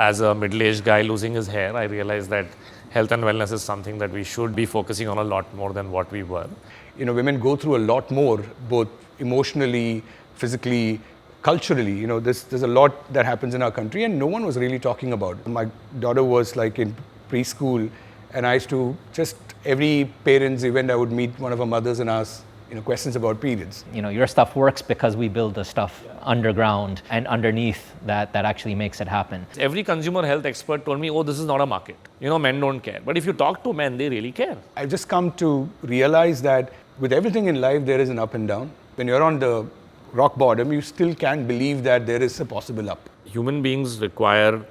as a middle-aged guy losing his hair, I realized that health and wellness is something that we should be focusing on a lot more than what we were. You know, women go through a lot more, both emotionally, physically, culturally. You know, there's a lot that happens in our country and no one was really talking about it. My daughter was like in preschool and I used to just, every parent's event, I would meet one of her mothers and ask, questions about periods. Your stuff works because we build the stuff underground and underneath that actually makes it happen. Every consumer health expert told me, oh, this is not a market. Men don't care. But if you talk to men, they really care. I've just come to realize that with everything in life, there is an up and down. When you're on the rock bottom, you still can't believe that there is a possible up. Human beings require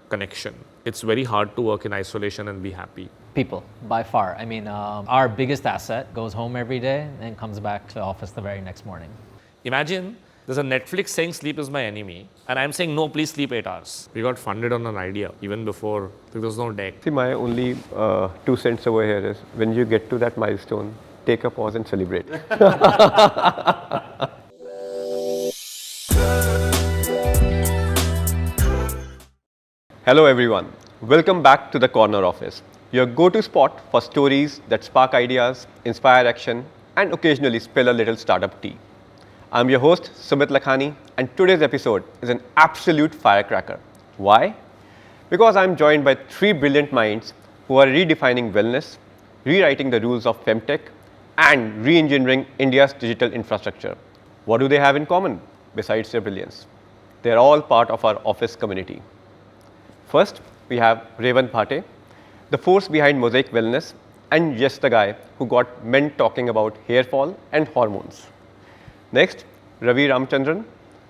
connection. It's very hard to work in isolation and be happy. People, by far. Our biggest asset goes home every day and comes back to office the very next morning. Imagine there's a Netflix saying sleep is my enemy and I'm saying no, please sleep 8 hours. We got funded on an idea even before there was no deck. See, my only 2 cents over here is when you get to that milestone, take a pause and celebrate. Hello everyone, welcome back to the Corner Office, your go-to spot for stories that spark ideas, inspire action, and occasionally spill a little startup tea. I'm your host, Sumit Lakhani, and today's episode is an absolute firecracker. Why? Because I'm joined by 3 brilliant minds who are redefining wellness, rewriting the rules of femtech, and re-engineering India's digital infrastructure. What do they have in common besides their brilliance? They're all part of our office community. First, we have Revant Bhate, the force behind Mosaic Wellness, and yes, the guy who got men talking about hair fall and hormones. Next, Ravi Ramchandran,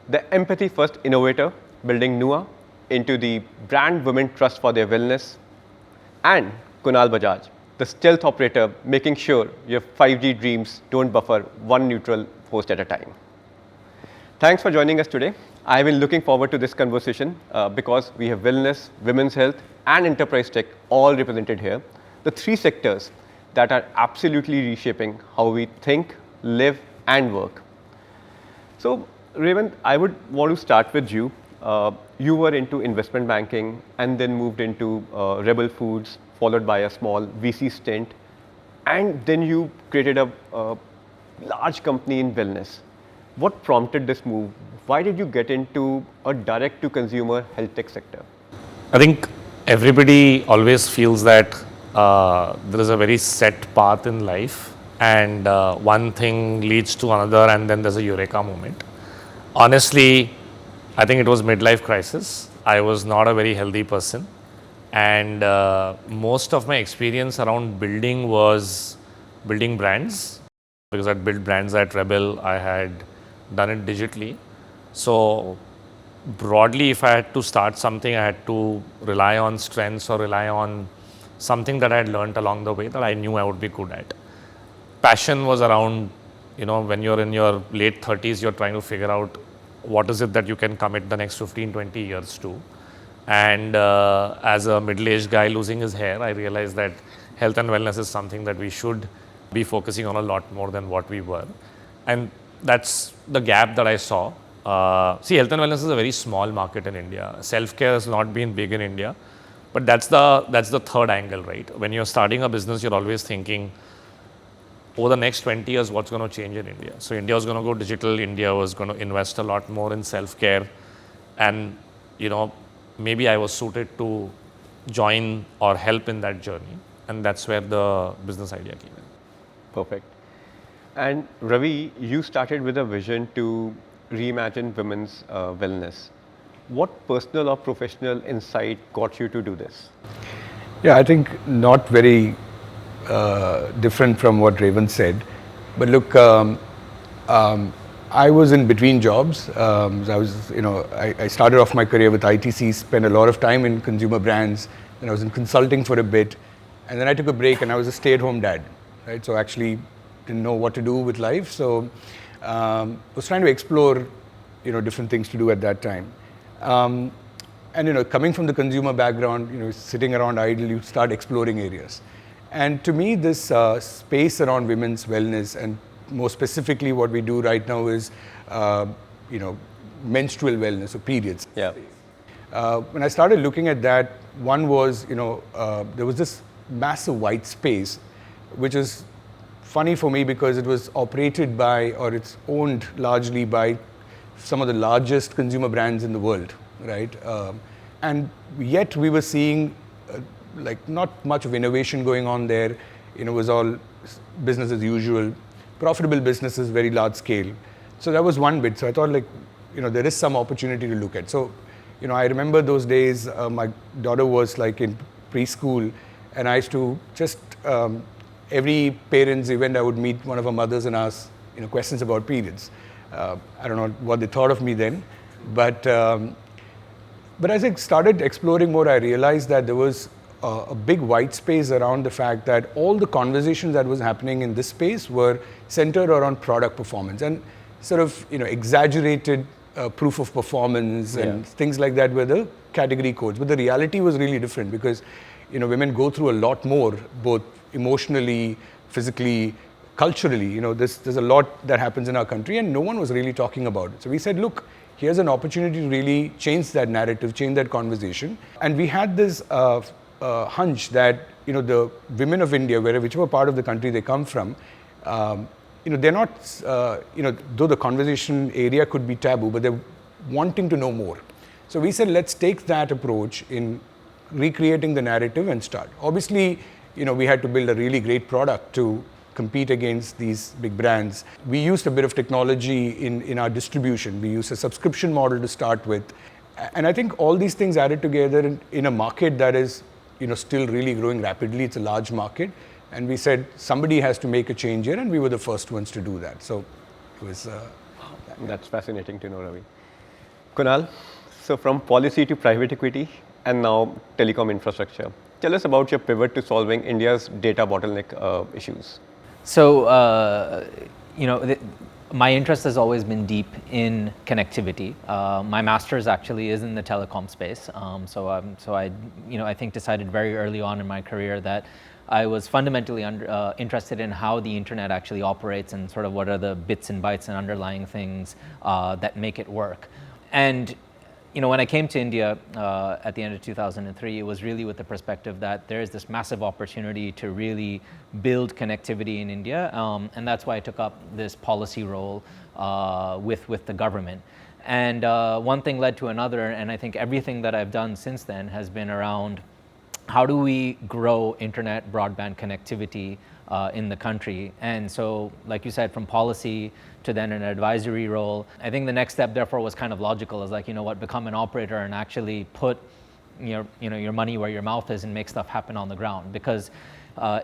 the empathy-first innovator building Nua into the brand women trust for their wellness. And Kunal Bajaj, the stealth operator making sure your 5G dreams don't buffer one neutral host at a time. Thanks for joining us today. I've been looking forward to this conversation because we have wellness, women's health, and enterprise tech all represented here. The 3 sectors that are absolutely reshaping how we think, live, and work. So, Revant, I would want to start with you. You were into investment banking and then moved into Rebel Foods, followed by a small VC stint. And then you created a large company in wellness. What prompted this move? Why did you get into a direct-to-consumer health tech sector? I think everybody always feels that there is a very set path in life and one thing leads to another and then there's a eureka moment. Honestly, I think it was midlife crisis. I was not a very healthy person and most of my experience around building was building brands because I'd built brands at Rebel. I had done it digitally. So broadly, if I had to start something, I had to rely on strengths or rely on something that I had learned along the way that I knew I would be good at. Passion was around, when you're in your late 30s, you're trying to figure out what is it that you can commit the next 15, 20 years to. And as a middle-aged guy losing his hair, I realized that health and wellness is something that we should be focusing on a lot more than what we were. And that's the gap that I saw. See, health and wellness is a very small market in India. Self-care has not been big in India, but that's the third angle, right? When you're starting a business, you're always thinking, over the next 20 years, what's going to change in India? So India was going to go digital. India was going to invest a lot more in self-care. And, maybe I was suited to join or help in that journey. And that's where the business idea came in. Perfect. And Ravi, you started with a vision to reimagine women's wellness. What personal or professional insight got you to do this? Yeah, I think not very different from what Revant said. But look, I was in between jobs. I started off my career with ITC, spent a lot of time in consumer brands, then I was in consulting for a bit, and then I took a break and I was a stay-at-home dad, right? So actually didn't know what to do with life. So was trying to explore, different things to do at that time. And coming from the consumer background, sitting around idle, you start exploring areas. And to me, this space around women's wellness, and more specifically what we do right now is, menstrual wellness, or periods. Yeah. When I started looking at that, one was, there was this massive white space, which is funny for me because it was operated by, or it's owned largely by some of the largest consumer brands in the world, right? And yet we were seeing like not much of innovation going on there. It was all business as usual, profitable businesses, very large scale. So that was one bit. So I thought there is some opportunity to look at. So, I remember those days, my daughter was like in preschool, and I used to just, every parents' event, I would meet one of her mothers and ask, questions about periods. I don't know what they thought of me then, but as I started exploring more, I realized that there was a big white space around the fact that all the conversations that was happening in this space were centered around product performance and sort of, exaggerated proof of performance and things like that were the category codes. But the reality was really different because, women go through a lot more, both emotionally, physically, culturally. There's a lot that happens in our country and no one was really talking about it. So we said, look, here's an opportunity to really change that narrative, change that conversation. And we had this hunch that, the women of India, whichever part of the country they come from, they're not, though the conversation area could be taboo, but they're wanting to know more. So we said, let's take that approach in recreating the narrative and start. Obviously, we had to build a really great product to compete against these big brands. We used a bit of technology in our distribution. We used a subscription model to start with. And I think all these things added together in a market that is, still really growing rapidly. It's a large market. And we said, somebody has to make a change here, and we were the first ones to do that. So it was... That's fascinating to know, Ravi. Kunal, so from policy to private equity, and now telecom infrastructure. Tell us about your pivot to solving India's data bottleneck issues. So, my interest has always been deep in connectivity. My master's actually is in the telecom space. So I think decided very early on in my career that I was fundamentally interested in how the internet actually operates and sort of what are the bits and bytes and underlying things that make it work. And when I came to India at the end of 2003, it was really with the perspective that there is this massive opportunity to really build connectivity in India, and that's why I took up this policy role with the government. And one thing led to another, and I think everything that I've done since then has been around how do we grow internet broadband connectivity in the country. And so, like you said, from policy to then an advisory role, I think the next step therefore was kind of logical, is like, become an operator and actually put your money where your mouth is and make stuff happen on the ground, because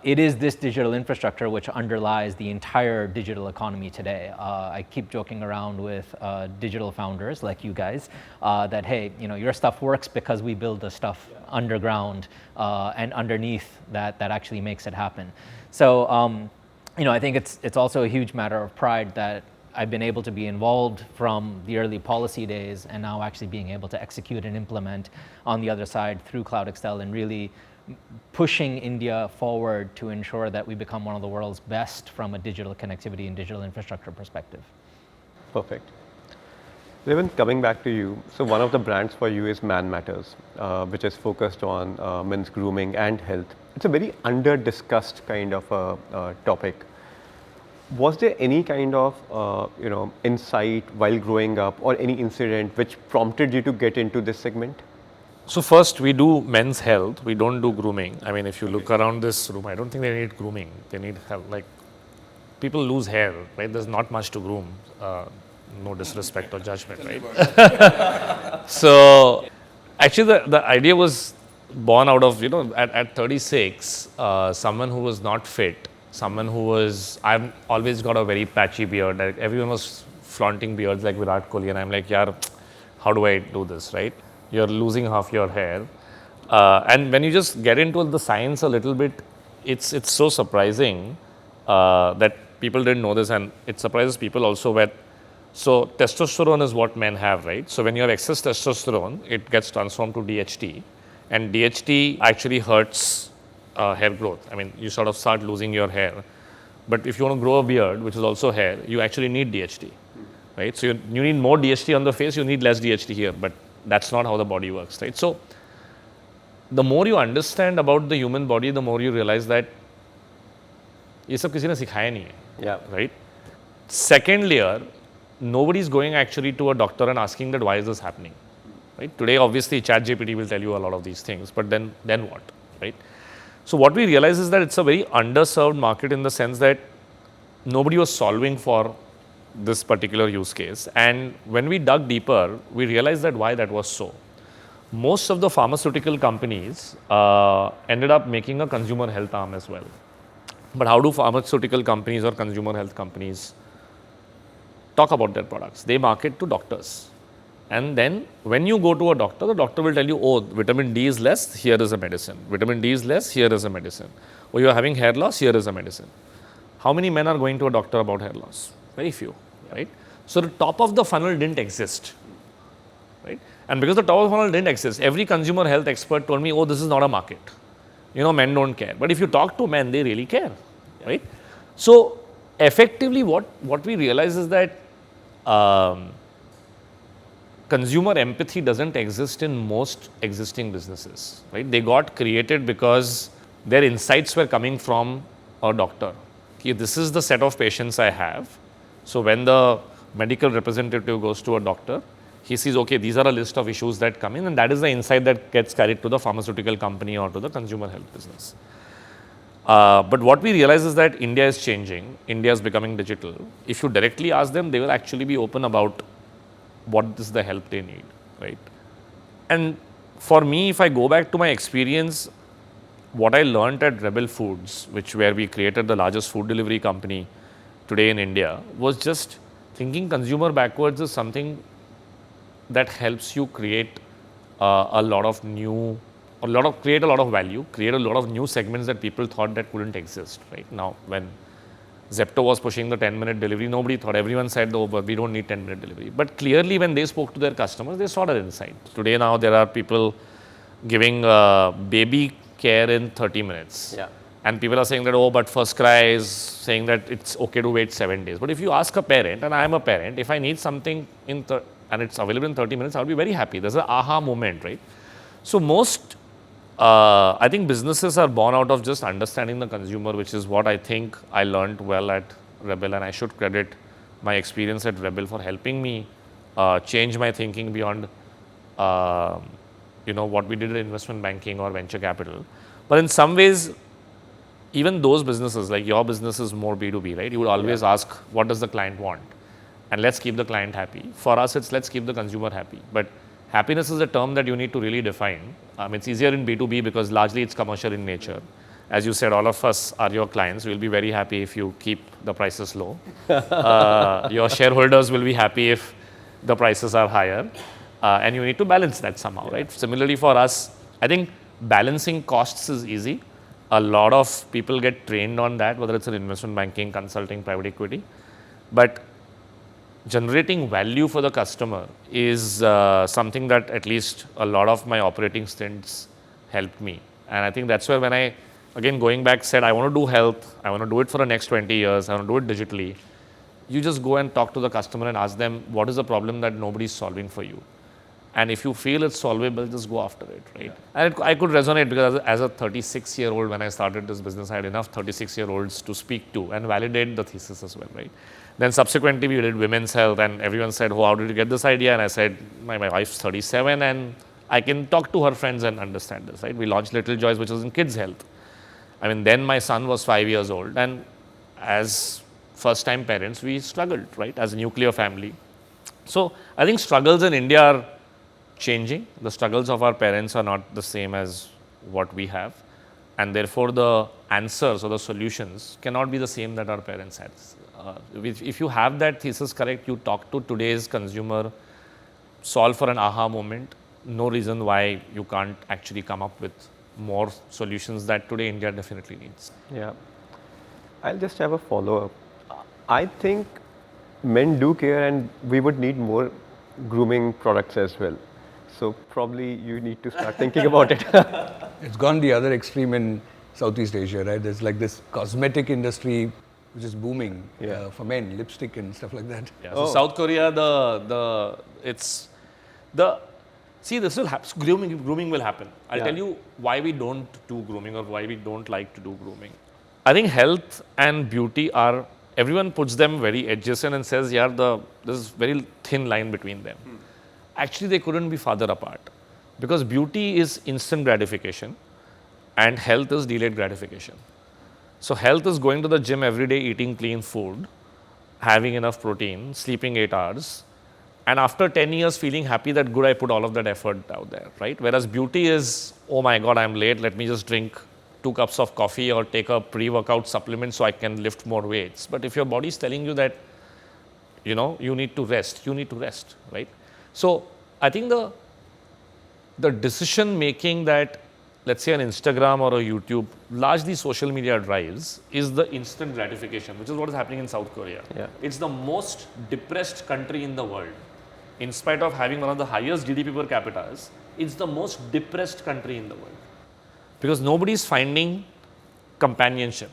it is this digital infrastructure which underlies the entire digital economy today. I keep joking around with digital founders like you guys that, hey, your stuff works because we build the stuff underground and underneath that actually makes it happen. So, I think it's also a huge matter of pride that I've been able to be involved from the early policy days and now actually being able to execute and implement on the other side through CloudExtel and really pushing India forward to ensure that we become one of the world's best from a digital connectivity and digital infrastructure perspective. Perfect. Revant, coming back to you, so one of the brands for you is Man Matters, which is focused on men's grooming and health. It's a very under-discussed kind of a topic. Was there any kind of insight while growing up or any incident which prompted you to get into this segment? So first, we do men's health. We don't do grooming. I mean, if you look around this room, I don't think they need grooming. They need health. Like, people lose hair, right? There's not much to groom. No disrespect or judgment, right? So actually, the idea was born out of, at 36, someone who was not fit, someone who was, I've always got a very patchy beard. Like, everyone was flaunting beards like Virat Kohli, and I'm like, yaar, how do I do this, right? You're losing half your hair. And when you just get into the science a little bit, it's so surprising that people didn't know this, and it surprises people also so testosterone is what men have, right? So when you have excess testosterone, it gets transformed to DHT, and DHT actually hurts hair growth. I mean, you sort of start losing your hair. But if you want to grow a beard, which is also hair, you actually need DHT, right? So you need more DHT on the face, you need less DHT here, but that's not how the body works, right? So the more you understand about the human body, the more you realize that ये सब किसी ने सिखाया नहीं है, Yeah. right? Second layer, nobody is going actually to a doctor and asking that why is this happening, right? Today, obviously, ChatGPT will tell you a lot of these things, but then what, right? So what we realize is that it's a very underserved market in the sense that nobody was solving for this particular use case. And when we dug deeper, we realized that why that was so. Most of the pharmaceutical companies ended up making a consumer health arm as well. But how do pharmaceutical companies or consumer health companies talk about their products? They market to doctors. And then when you go to a doctor, the doctor will tell you, oh, vitamin D is less, here is a medicine. Vitamin D is less, here is a medicine. Or you are having hair loss, here is a medicine. How many men are going to a doctor about hair loss? Very few, right? So the top of the funnel didn't exist, right? And because the top of the funnel didn't exist, every consumer health expert told me, oh, this is not a market. You know, men don't care. But if you talk to men, they really care, right? So effectively, what we realize is that consumer empathy doesn't exist in most existing businesses, right? They got created because their insights were coming from a doctor. Okay, this is the set of patients I have. So when the medical representative goes to a doctor, he sees, okay, these are a list of issues that come in, and that is the insight that gets carried to the pharmaceutical company or to the consumer health business. But what we realize is that India is changing. India is becoming digital. If you directly ask them, they will actually be open about what is the help they need, right? And for me, if I go back to my experience, what I learned at Rebel Foods, where we created the largest food delivery company today in India, was just thinking consumer backwards is something that helps you create create a lot of value, create a lot of new segments that people thought that couldn't exist, right? Now, when Zepto was pushing the 10-minute delivery, nobody thought, everyone said, oh, but we don't need 10-minute delivery. But clearly, when they spoke to their customers, they saw that insight. Today, now, there are people giving baby care in 30 minutes. Yeah. And people are saying that, oh, but first cry is saying that it's okay to wait 7 days. But if you ask a parent, and I am a parent, if I need something and it's available in 30 minutes, I'll be very happy. There's an aha moment, right? So I think businesses are born out of just understanding the consumer, which is what I think I learned well at Rebel, and I should credit my experience at Rebel for helping me change my thinking beyond what we did in investment banking or venture capital. But in some ways, even those businesses, like your business is more B2B, right? You would always ask, what does the client want? And let's keep the client happy. For us, it's let's keep the consumer happy. But happiness is a term that you need to really define. It's easier in B2B because largely it's commercial in nature. As you said, all of us are your clients. We'll be very happy if you keep the prices low. Your shareholders will be happy if the prices are higher. And you need to balance that somehow, right? Similarly for us, I think balancing costs is easy. A lot of people get trained on that, whether it's in investment banking, consulting, private equity. But generating value for the customer is something that at least a lot of my operating stints helped me. And I think that's where when I, again going back, said I want to do health, I want to do it for the next 20 years, I want to do it digitally. You just go and talk to the customer and ask them, what is the problem that nobody's solving for you? And if you feel it's solvable, just go after it, right? And I could resonate because as a 36-year-old, when I started this business, I had enough 36-year-olds to speak to and validate the thesis as well, right? Then subsequently, we did women's health, and everyone said, oh, how did you get this idea? And I said, my wife's 37, and I can talk to her friends and understand this, right? We launched Little Joys, which was in kids' health. I mean, then my son was 5 years old, and as first-time parents, we struggled, right, as a nuclear family. So I think struggles in India are changing. The struggles of our parents are not the same as what we have, and therefore the answers or the solutions cannot be the same that our parents had. If you have that thesis correct, you talk to today's consumer, solve for an aha moment, no reason why you can't actually come up with more solutions that today India definitely needs. Yeah. I'll just have a follow-up. I think men do care, and we would need more grooming products as well. So probably you need to start thinking about it. It's gone the other extreme in Southeast Asia, right? There's like this cosmetic industry which is booming for men, lipstick and stuff like that. Yeah. So South Korea, See, this will happen. Grooming will happen. I'll Yeah. tell you why we don't do grooming or why we don't like to do grooming. I think health and beauty are, everyone puts them very adjacent and says, yeah, there's very thin line between them. Actually, they couldn't be farther apart because beauty is instant gratification and health is delayed gratification. So health is going to the gym every day, eating clean food, having enough protein, sleeping 8 hours, and after 10 years feeling happy that good, I put all of that effort out there, right? Whereas beauty is, oh my God, I'm late, let me just drink 2 cups of coffee or take a pre-workout supplement so I can lift more weights. But if your body is telling you that, you need to rest, right? So I think the decision making that, let's say, an Instagram or a YouTube, largely social media drives, is the instant gratification, which is what is happening in South Korea. Yeah. It's the most depressed country in the world. In spite of having one of the highest GDP per capita, it's the most depressed country in the world. Because nobody is finding companionship.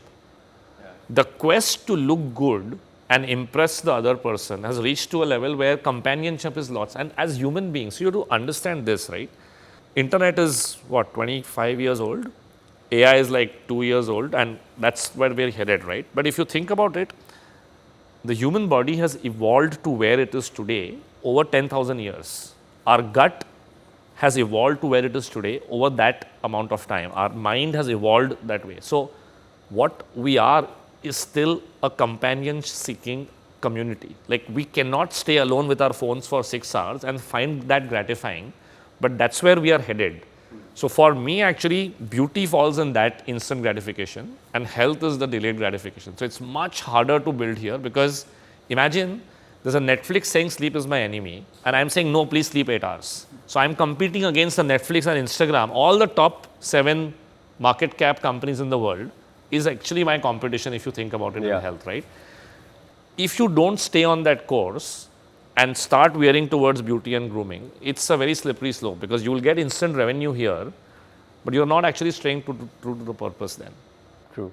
Yeah. The quest to look good and impress the other person has reached to a level where companionship is lost. And as human beings, you have to understand this, right? Internet is 25 years old. AI is like 2 years old, and that's where we're headed, right? But if you think about it, the human body has evolved to where it is today over 10,000 years. Our gut has evolved to where it is today over that amount of time. Our mind has evolved that way. So what we are is still a companion-seeking community. Like, we cannot stay alone with our phones for 6 hours and find that gratifying, but that's where we are headed. So for me, actually, beauty falls in that instant gratification and health is the delayed gratification. So it's much harder to build here because imagine there's a Netflix saying sleep is my enemy and I'm saying, no, please sleep 8 hours. So I'm competing against the Netflix and Instagram. All the top 7 market cap companies in the world is actually my competition if you think about it in health, right? If you don't stay on that course and start veering towards beauty and grooming, it's a very slippery slope because you will get instant revenue here, but you're not actually staying true to the purpose then. True.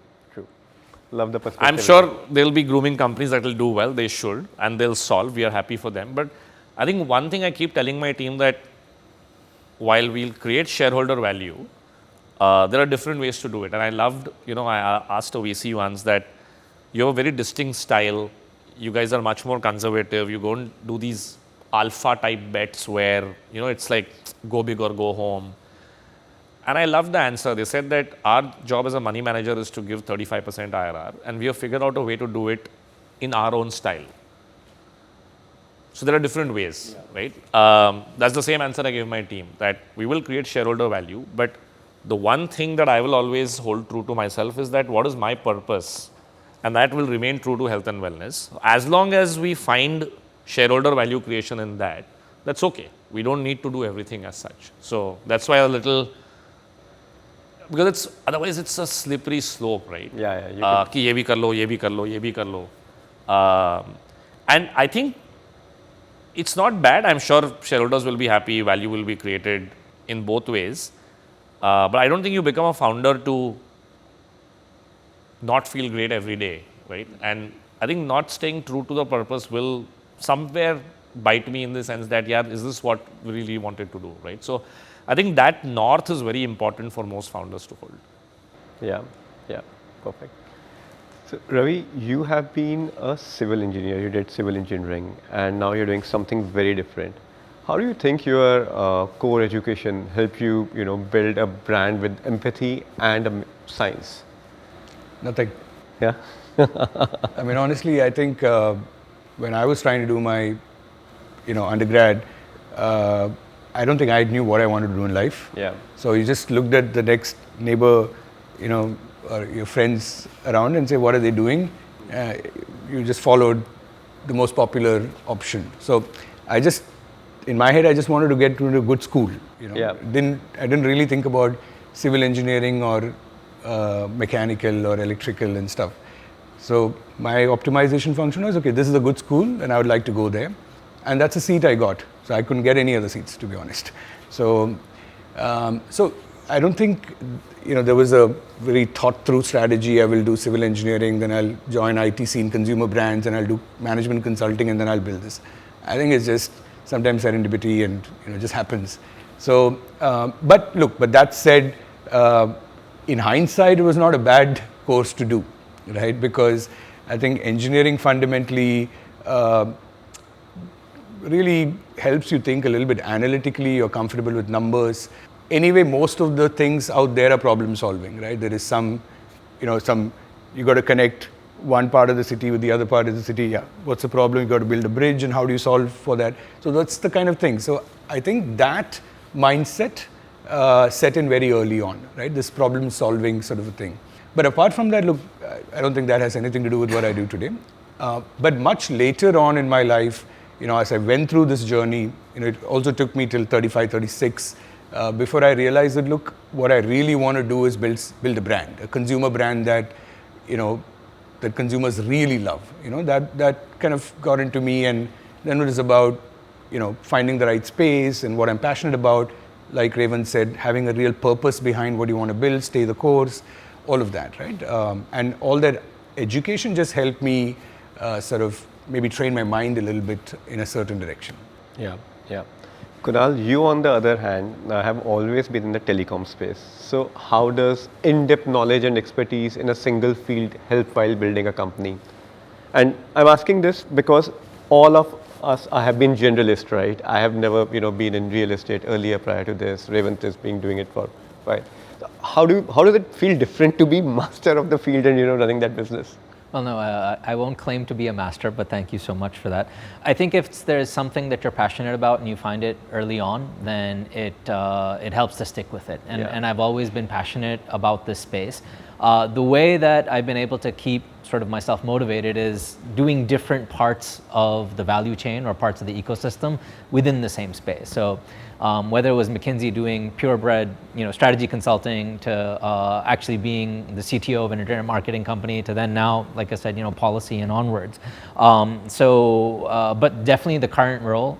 Love the perspective. I'm sure there'll be grooming companies that will do well, they should, and they'll solve, we are happy for them. But I think one thing I keep telling my team that while we'll create shareholder value, there are different ways to do it. And I loved, I asked a VC once that you have a very distinct style. You guys are much more conservative. You don't do these alpha type bets where, it's like go big or go home. And I loved the answer. They said that our job as a money manager is to give 35% IRR, and we have figured out a way to do it in our own style. So there are different ways, right? That's the same answer I gave my team, that we will create shareholder value, but the one thing that I will always hold true to myself is that what is my purpose? And that will remain true to health and wellness. As long as we find shareholder value creation in that, that's okay. We don't need to do everything as such. So that's why because otherwise it's a slippery slope, right? Ki ye bhi kar lo, ye bhi kar lo, ye bhi kar lo. And I think it's not bad. I'm sure shareholders will be happy, value will be created in both ways. But I don't think you become a founder to not feel great every day, right? And I think not staying true to the purpose will somewhere bite me in the sense that, is this what we really wanted to do, right? So I think that north is very important for most founders to hold. Yeah, perfect. So Ravi, you have been a civil engineer, you did civil engineering, and now you're doing something very different. How do you think your core education helped you, build a brand with empathy and science? Nothing. Yeah. I mean, honestly, I think when I was trying to do my, undergrad, I don't think I knew what I wanted to do in life. Yeah. So you just looked at the next neighbor, or your friends around and say, what are they doing? You just followed the most popular option. So in my head, I just wanted to get to a good school. I didn't really think about civil engineering or mechanical or electrical and stuff. So my optimization function was, okay, this is a good school and I would like to go there. And that's a seat I got. So I couldn't get any other seats, to be honest. So I don't think, there was a very thought through strategy. I will do civil engineering, then I'll join ITC in consumer brands, and I'll do management consulting, and then I'll build this. I think it's just sometimes serendipity and, it just happens. So, but that said, in hindsight, it was not a bad course to do, right? Because I think engineering fundamentally really helps you think a little bit analytically. You're comfortable with numbers. Anyway, most of the things out there are problem solving, right? There is some, you got to connect one part of the city with the other part of the city. Yeah, what's the problem? You got to build a bridge, and how do you solve for that? So that's the kind of thing. So I think that mindset set in very early on, right? This problem solving sort of a thing. But apart from that, look, I don't think that has anything to do with what I do today. But much later on in my life, as I went through this journey, it also took me till 35, 36 before I realized that, look, what I really want to do is build a brand, a consumer brand that, that consumers really love. That kind of got into me, and then it was about, finding the right space and what I'm passionate about. Like Revant said, having a real purpose behind what you want to build, stay the course, all of that, right? And all that education just helped me sort of maybe train my mind a little bit in a certain direction. Yeah. Kunal, you on the other hand have always been in the telecom space. So how does in-depth knowledge and expertise in a single field help while building a company? And I'm asking this because all of us have been generalists, right? I have never, been in real estate earlier prior to this. Revant is doing it for, right? How does it feel different to be master of the field and, running that business? Well, no, I won't claim to be a master, but thank you so much for that. I think if there's something that you're passionate about and you find it early on, then it helps to stick with it. And I've always been passionate about this space. The way that I've been able to keep sort of myself motivated is doing different parts of the value chain or parts of the ecosystem within the same space. So whether it was McKinsey doing purebred, strategy consulting, to actually being the CTO of an internet marketing company, to then now, like I said, policy and onwards. But definitely the current role,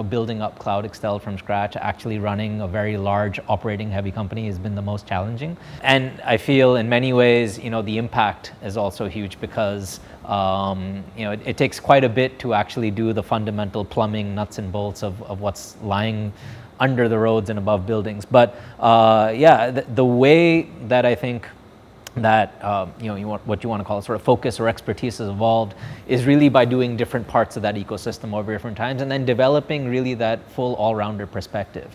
building up CloudExtel from scratch, actually running a very large operating heavy company has been the most challenging. And I feel in many ways, the impact is also huge because it takes quite a bit to actually do the fundamental plumbing, nuts and bolts of what's lying under the roads and above buildings. But the way that I think that what you want to call sort of focus or expertise has evolved is really by doing different parts of that ecosystem over different times, and then developing really that full all-rounder perspective.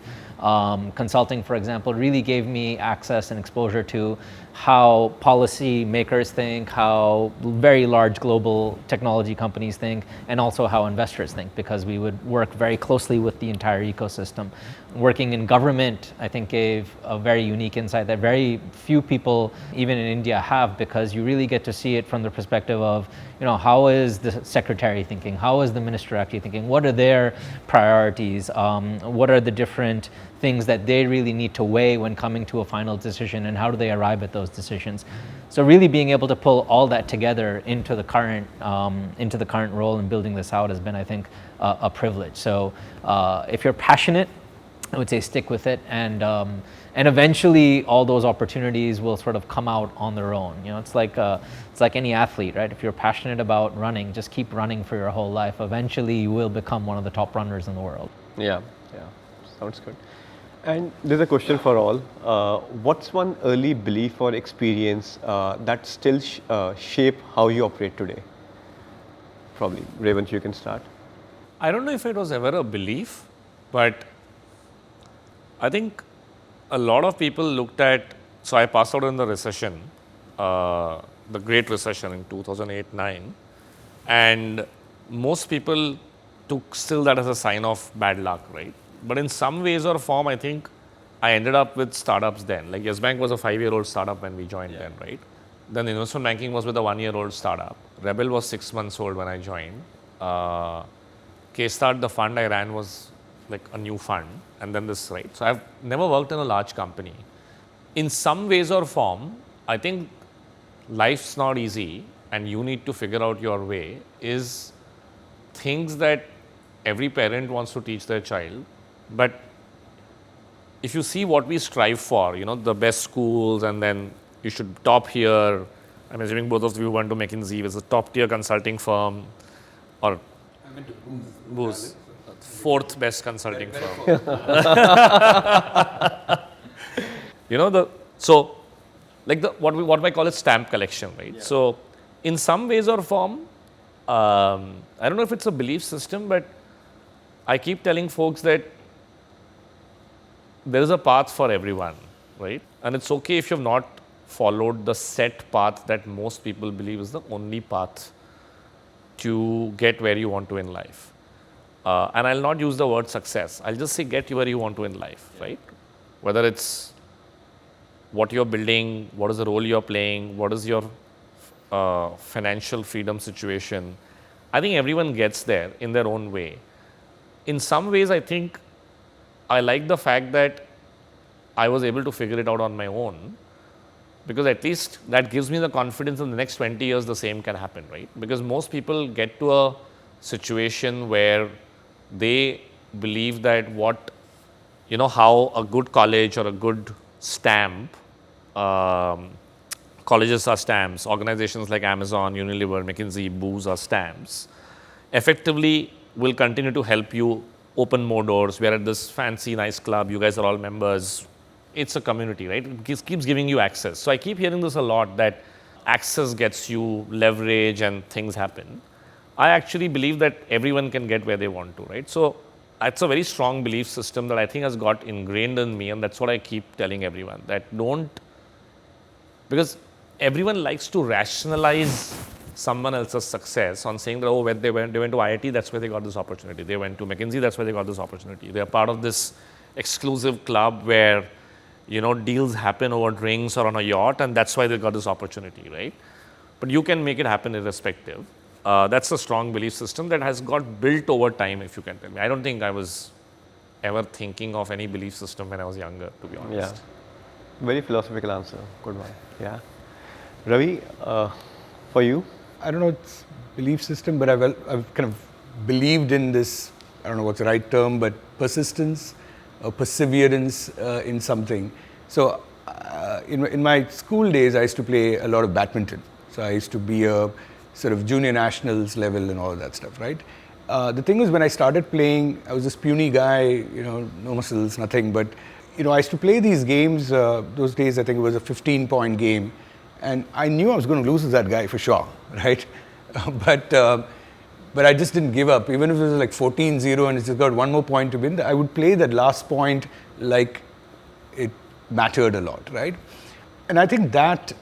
Consulting, for example, really gave me access and exposure to how policy makers think, how very large global technology companies think, and also how investors think, because we would work very closely with the entire ecosystem. Working in government, I think, gave a very unique insight that very few people, even in India, have, because you really get to see it from the perspective of, how is the secretary thinking? How is the minister actually thinking? What are their priorities? What are the different things that they really need to weigh when coming to a final decision, and how do they arrive at those decisions? So really being able to pull all that together into the current role and building this out has been, I think, a privilege. So if you're passionate, I would say stick with it, and eventually all those opportunities will sort of come out on their own. It's like any athlete, right? If you're passionate about running, just keep running for your whole life. Eventually you will become one of the top runners in the world. Yeah, sounds good. And there's a question for all. What's one early belief or experience that still shape how you operate today? Probably, Revant, you can start. I don't know if it was ever a belief, but I think a lot of people looked at, so I passed out in the recession, the Great Recession in 2008-9, and most people took still that as a sign of bad luck, right? But in some ways or form, I think I ended up with startups then. Like Yes Bank was a 5-year-old startup when we joined then, right? Then investment banking was with a 1-year-old startup. Rebel was 6 months old when I joined. K-Start, the fund I ran, was like a new fund, and then this, right? So I've never worked in a large company. In some ways or form, I think life's not easy and you need to figure out your way is things that every parent wants to teach their child. But if you see what we strive for, the best schools, and then you should top here. I'm assuming both of you went to McKinsey, which is a top tier consulting firm, or Booz. fourth best consulting firm. What I call it stamp collection, right? Yeah. So in some ways or form, I don't know if it's a belief system, but I keep telling folks that there is a path for everyone, right? And it's okay if you've not followed the set path that most people believe is the only path to get where you want to in life. And I'll not use the word success. I'll just say get where you want to in life, right? Whether it's what you're building, what is the role you're playing, what is your financial freedom situation. I think everyone gets there in their own way. In some ways, I think I like the fact that I was able to figure it out on my own, because at least that gives me the confidence in the next 20 years the same can happen, right? Because most people get to a situation where they believe that how a good college or a good stamp, colleges are stamps, organizations like Amazon, Unilever, McKinsey, Booz are stamps, effectively will continue to help you open more doors. We are at this fancy, nice club. You guys are all members. It's a community, right? It keeps giving you access. So I keep hearing this a lot, that access gets you leverage and things happen. I actually believe that everyone can get where they want to, right? So that's a very strong belief system that I think has got ingrained in me, and that's what I keep telling everyone, that because everyone likes to rationalize someone else's success on saying that, oh, when they went to IIT, that's where they got this opportunity. They went to McKinsey, that's where they got this opportunity. They are part of this exclusive club where, deals happen over drinks or on a yacht, and that's why they got this opportunity, right? But you can make it happen irrespective. That's a strong belief system that has got built over time, if you can tell me. I don't think I was ever thinking of any belief system when I was younger, to be honest. Yeah. Very philosophical answer. Good one. Yeah. Ravi, for you? I don't know, it's belief system, but I've kind of believed in this, I don't know what's the right term, but persistence or perseverance in something. So in my school days, I used to play a lot of badminton. So I used to be a sort of junior nationals level and all of that stuff, right? The thing was, when I started playing, I was this puny guy, no muscles, nothing, but I used to play these games. Those days, I think it was a 15-point game. And I knew I was going to lose to that guy for sure, right? But I just didn't give up. Even if it was like 14-0 and it's just got one more point to win, I would play that last point like it mattered a lot, right? And I think that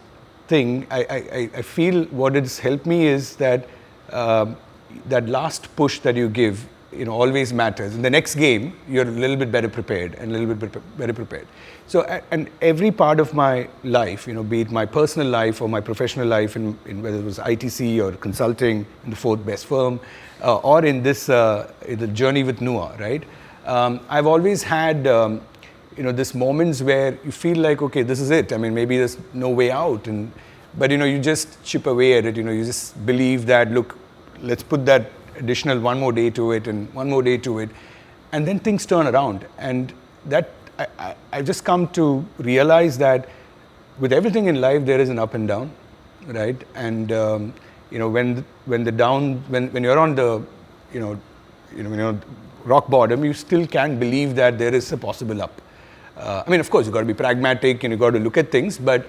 thing, I feel what it's helped me is that that last push that you give, always matters. In the next game, you're a little bit better prepared and a little bit better prepared. So, and every part of my life, be it my personal life or my professional life, in whether it was ITC or consulting in the fourth best firm, or in this in the journey with Nua, right? I've always had this moments where you feel like, okay, this is it. I mean, maybe there's no way out, but you just chip away at it. You just believe that, look, let's put that additional one more day to it and one more day to it, and then things turn around. And that I've just come to realize that with everything in life there is an up and down, right? And when you're on the rock bottom, you still can believe that there is a possible up. I mean, of course, you've got to be pragmatic and you've got to look at things, but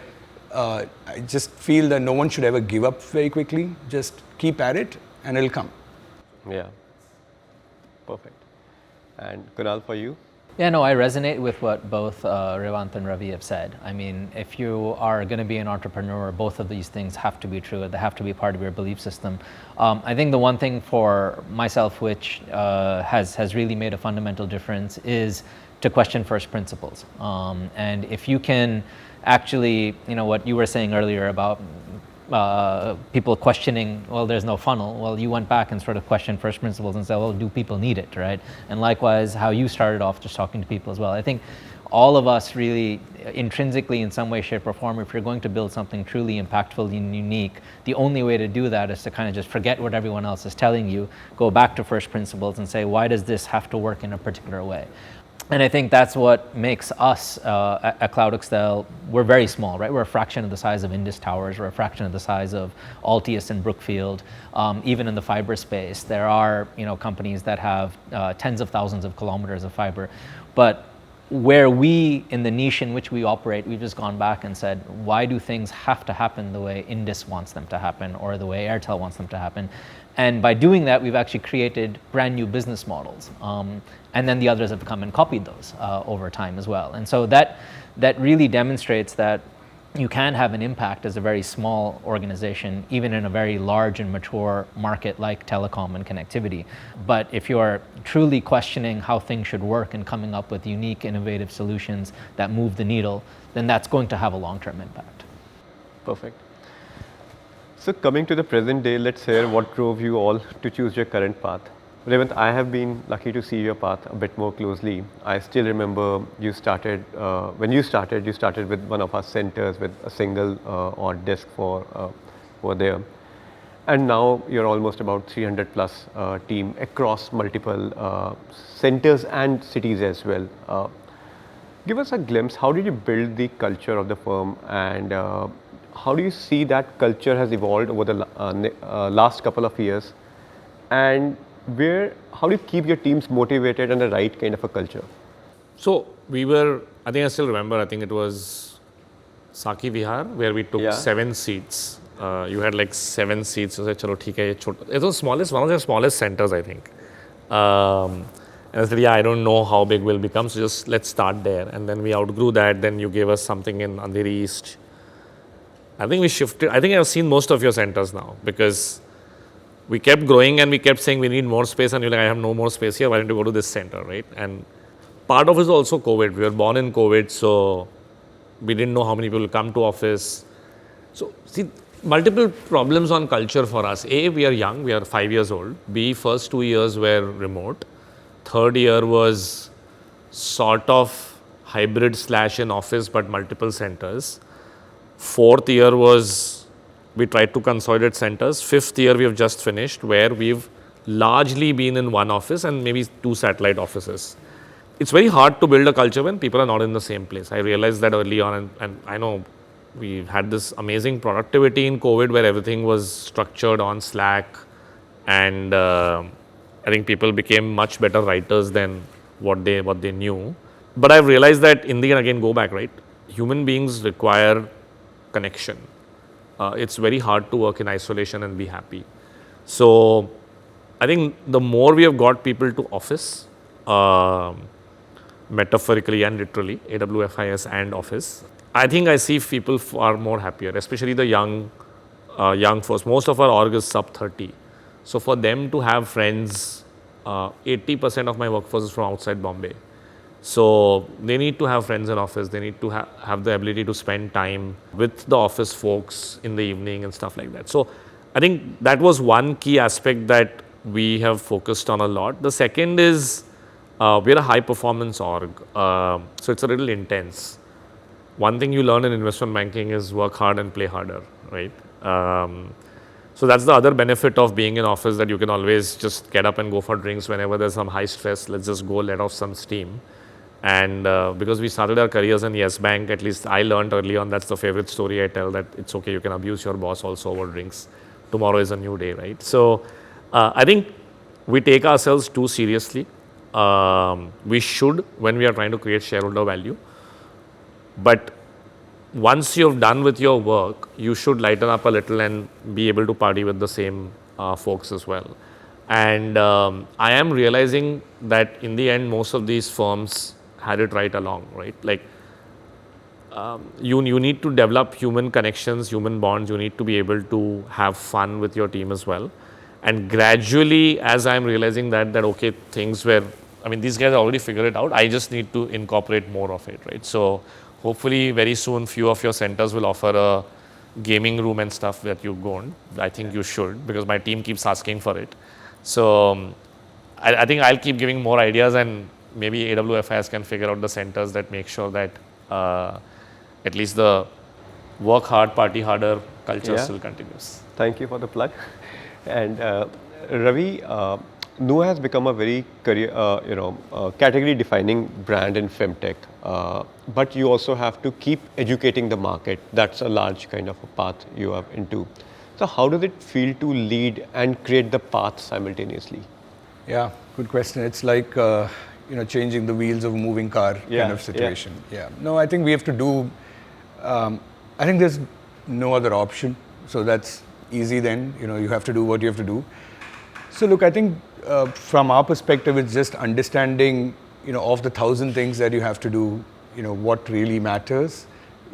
I just feel that no one should ever give up very quickly. Just keep at it and it'll come. Yeah, perfect. And Kunal, for you? Yeah, no, I resonate with what both Revant and Ravi have said. I mean, if you are going to be an entrepreneur, both of these things have to be true. They have to be part of your belief system. I think the one thing for myself which has really made a fundamental difference is to question first principles. And if you can actually, what you were saying earlier about people questioning, well, there's no funnel. Well, you went back and sort of questioned first principles and said, well, do people need it, right? And likewise, how you started off just talking to people as well. I think all of us really intrinsically in some way, shape or form, if you're going to build something truly impactful and unique, the only way to do that is to kind of just forget what everyone else is telling you, go back to first principles and say, why does this have to work in a particular way? And I think that's what makes us at CloudExtel, we're very small, right? We're a fraction of the size of Indus Towers, we're a fraction of the size of Altius and Brookfield. Even in the fiber space, there are companies that have tens of thousands of kilometers of fiber. But where we, in the niche in which we operate, we've just gone back and said, why do things have to happen the way Indus wants them to happen or the way Airtel wants them to happen? And by doing that, we've actually created brand new business models. And then the others have come and copied those over time as well. And so that really demonstrates that you can have an impact as a very small organization, even in a very large and mature market like telecom and connectivity. But if you're truly questioning how things should work and coming up with unique, innovative solutions that move the needle, then that's going to have a long-term impact. Perfect. So coming to the present day, let's hear what drove you all to choose your current path. Revant, I have been lucky to see your path a bit more closely. I still remember you started, when you started with one of our centers with a single odd desk over there. And now you're almost about 300 plus team across multiple centers and cities as well. Give us a glimpse, how did you build the culture of the firm, and how do you see that culture has evolved over the last couple of years? And how do you keep your teams motivated and the right kind of a culture? So we were, I think I still remember, I think it was Saki Vihar, where we took 7 seats. You had like 7 seats. So I said, chalo, theek hai, ye chota. It was smallest, one of the smallest centers, I think. And I said, I don't know how big we'll become, so just let's start there. And then we outgrew that. Then you gave us something in Andheri East. I think we shifted. I think I've seen most of your centers now, because we kept growing and we kept saying we need more space, and you're like, I have no more space here, why don't you go to this center, right? And part of it is also COVID. We were born in COVID, so we didn't know how many people will come to office. So see, multiple problems on culture for us. A, we are young, we are 5 years old. B, first 2 years were remote. Third year was sort of hybrid / in office, but multiple centers. Fourth year was, we tried to consolidate centers. Fifth year we have just finished, where we've largely been in one office and maybe 2 satellite offices. It's very hard to build a culture when people are not in the same place. I realized that early on, and I know we had this amazing productivity in COVID where everything was structured on Slack, and I think people became much better writers than what they knew. But I've realized that in the end, again, go back, right? Human beings require connection. It's very hard to work in isolation and be happy. So I think the more we have got people to office, metaphorically and literally, AWFIS and office, I think I see people far more happier, especially the young folks. Most of our org is sub 30. So for them to have friends, 80% of my workforce is from outside Bombay. So they need to have friends in office. They need to have the ability to spend time with the office folks in the evening and stuff like that. So I think that was one key aspect that we have focused on a lot. The second is we're a high performance org. So it's a little intense. One thing you learn in investment banking is work hard and play harder, right? So that's the other benefit of being in office, that you can always just get up and go for drinks whenever there's some high stress. Let's just go let off some steam. And because we started our careers in Yes Bank, at least I learned early on, that's the favorite story I tell, that it's okay, you can abuse your boss also over drinks. Tomorrow is a new day, right? So I think we take ourselves too seriously. We should, when we are trying to create shareholder value. But once you've done with your work, you should lighten up a little and be able to party with the same folks as well. And I am realizing that in the end, most of these firms had it right along, right? Like you need to develop human connections, human bonds. You need to be able to have fun with your team as well. And gradually, as I'm realizing that okay, things were, I mean, these guys already figured it out. I just need to incorporate more of it, right? So hopefully very soon, few of your centers will offer a gaming room and stuff that you go on. I think you should, because my team keeps asking for it. So I think I'll keep giving more ideas, and maybe AWFIS can figure out the centers that make sure that at least the work hard, party harder culture still continues. Thank you for the plug. And Ravi, Nua has become a very category-defining brand in femtech, but you also have to keep educating the market. That's a large kind of a path you are into. So how does it feel to lead and create the path simultaneously? Yeah, good question. It's like changing the wheels of a moving car kind of situation. Yeah. No, I think we have to do. I think there's no other option. So that's easy. Then you have to do what you have to do. So look, I think from our perspective, it's just understanding of the 1,000 things that you have to do. What really matters.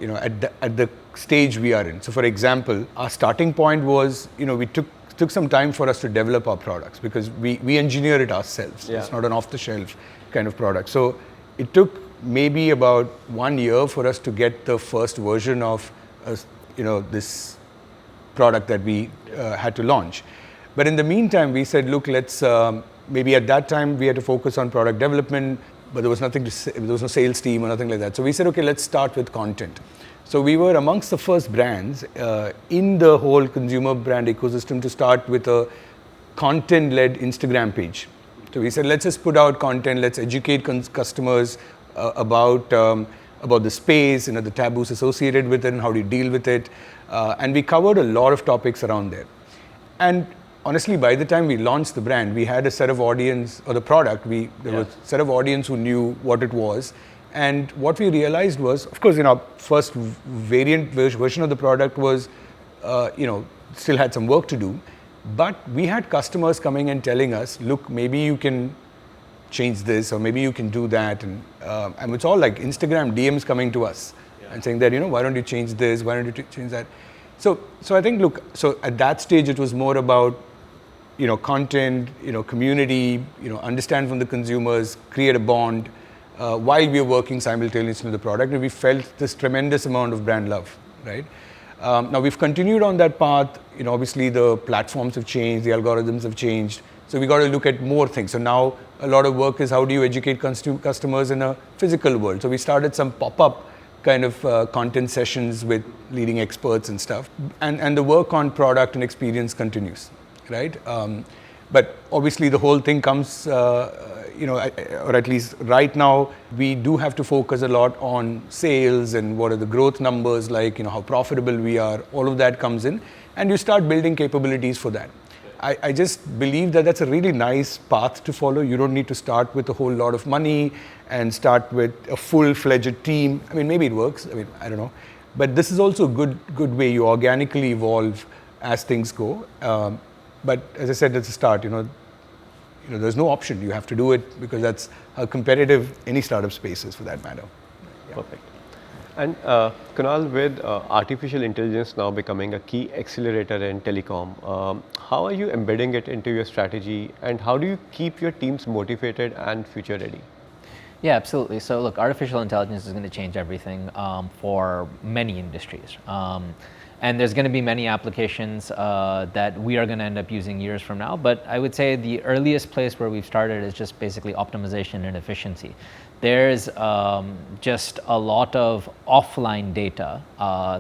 At the stage we are in. So for example, our starting point was we took some time for us to develop our products because we engineer it ourselves. Yeah. It's not an off-the-shelf kind of product. So it took maybe about 1 year for us to get the first version of this product that we had to launch. But in the meantime, we said, look, let's maybe at that time we had to focus on product development, but there was nothing to say, there was no sales team or nothing like that. So we said, okay, let's start with content. So we were amongst the first brands in the whole consumer brand ecosystem to start with a content-led Instagram page. So we said, let's just put out content, let's educate customers about the space, the taboos associated with it and how do you deal with it. And we covered a lot of topics around there. And honestly, by the time we launched the brand, we had a set of audience, or the product, there was a set of audience who knew what it was. And what we realized was, of course, our first version of the product was, still had some work to do. But we had customers coming and telling us, look, maybe you can change this, or maybe you can do that. And it's all like Instagram DMs coming to us and saying that, why don't you change this? Why don't you change that? So I think, look, so at that stage, it was more about, content, community, understand from the consumers, create a bond, while we were working simultaneously with the product, and we felt this tremendous amount of brand love, right? Now we've continued on that path. Obviously the platforms have changed, the algorithms have changed, so we got to look at more things. So now a lot of work is how do you educate customers in a physical world. So we started some pop-up kind of content sessions with leading experts and stuff, and the work on product and experience continues, right? But obviously the whole thing comes, or at least right now, we do have to focus a lot on sales and what are the growth numbers like, how profitable we are, all of that comes in, and you start building capabilities for that. I just believe that that's a really nice path to follow. You don't need to start with a whole lot of money and start with a full-fledged team. I mean, maybe it works, I don't know. But this is also a good way you organically evolve as things go. But as I said at the start, there's no option. You have to do it because that's how competitive any startup space is for that matter. Yeah. Perfect. And Kunal, with artificial intelligence now becoming a key accelerator in telecom, how are you embedding it into your strategy, and how do you keep your teams motivated and future ready? Yeah, absolutely. So look, artificial intelligence is going to change everything for many industries. And there's going to be many applications that we are going to end up using years from now. But I would say the earliest place where we've started is just basically optimization and efficiency. There's just a lot of offline data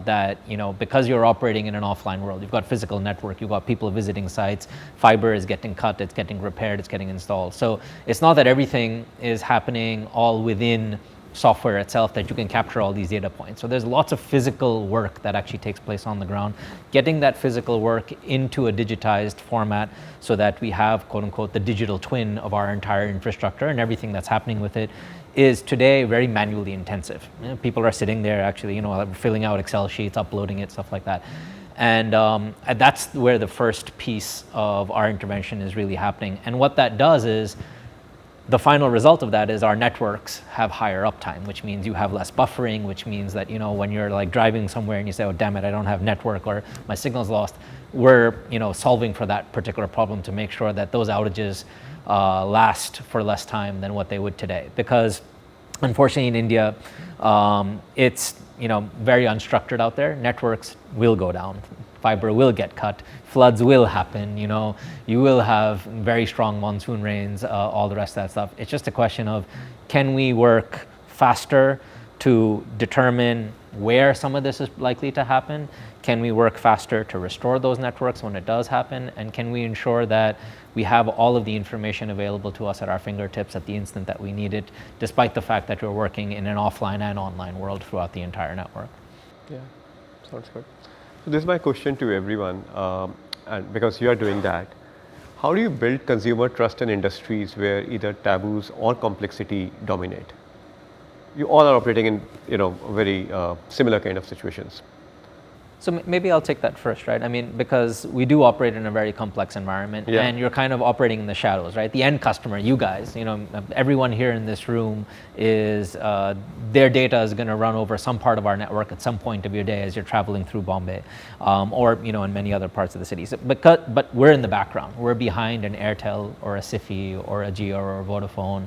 that, because you're operating in an offline world, you've got physical network, you've got people visiting sites, fiber is getting cut, it's getting repaired, it's getting installed. So it's not that everything is happening all within software itself that you can capture all these data points. So there's lots of physical work that actually takes place on the ground. Getting that physical work into a digitized format so that we have, quote unquote, the digital twin of our entire infrastructure and everything that's happening with it is today very manually intensive. People are sitting there actually, filling out Excel sheets, uploading it, stuff like that. And that's where the first piece of our intervention is really happening. And what that does is, the final result of that is our networks have higher uptime, which means you have less buffering, which means that, when you're like driving somewhere and you say, oh, damn it, I don't have network or my signal's lost, we're, solving for that particular problem to make sure that those outages last for less time than what they would today. Because unfortunately in India, it's, very unstructured out there. Networks will go down. Fiber will get cut, floods will happen, you will have very strong monsoon rains, all the rest of that stuff. It's just a question of, can we work faster, to determine where some of this is likely to happen? Can we work faster to restore those networks when it does happen? And can we ensure that we have all of the information available to us at our fingertips at the instant that we need it, despite the fact that we're working in an offline and online world throughout the entire network? Yeah, sounds good. So this is my question to everyone, and because you are doing that, how do you build consumer trust in industries where either taboos or complexity dominate? You all are operating in very similar kind of situations. So maybe I'll take that first, right? I mean, because we do operate in a very complex environment, and you're kind of operating in the shadows, right? The end customer, you guys, everyone here in this room is, their data is going to run over some part of our network at some point of your day as you're traveling through Bombay, or in many other parts of the city. So, but we're in the background. We're behind an Airtel or a Sifi or a Jio or a Vodafone,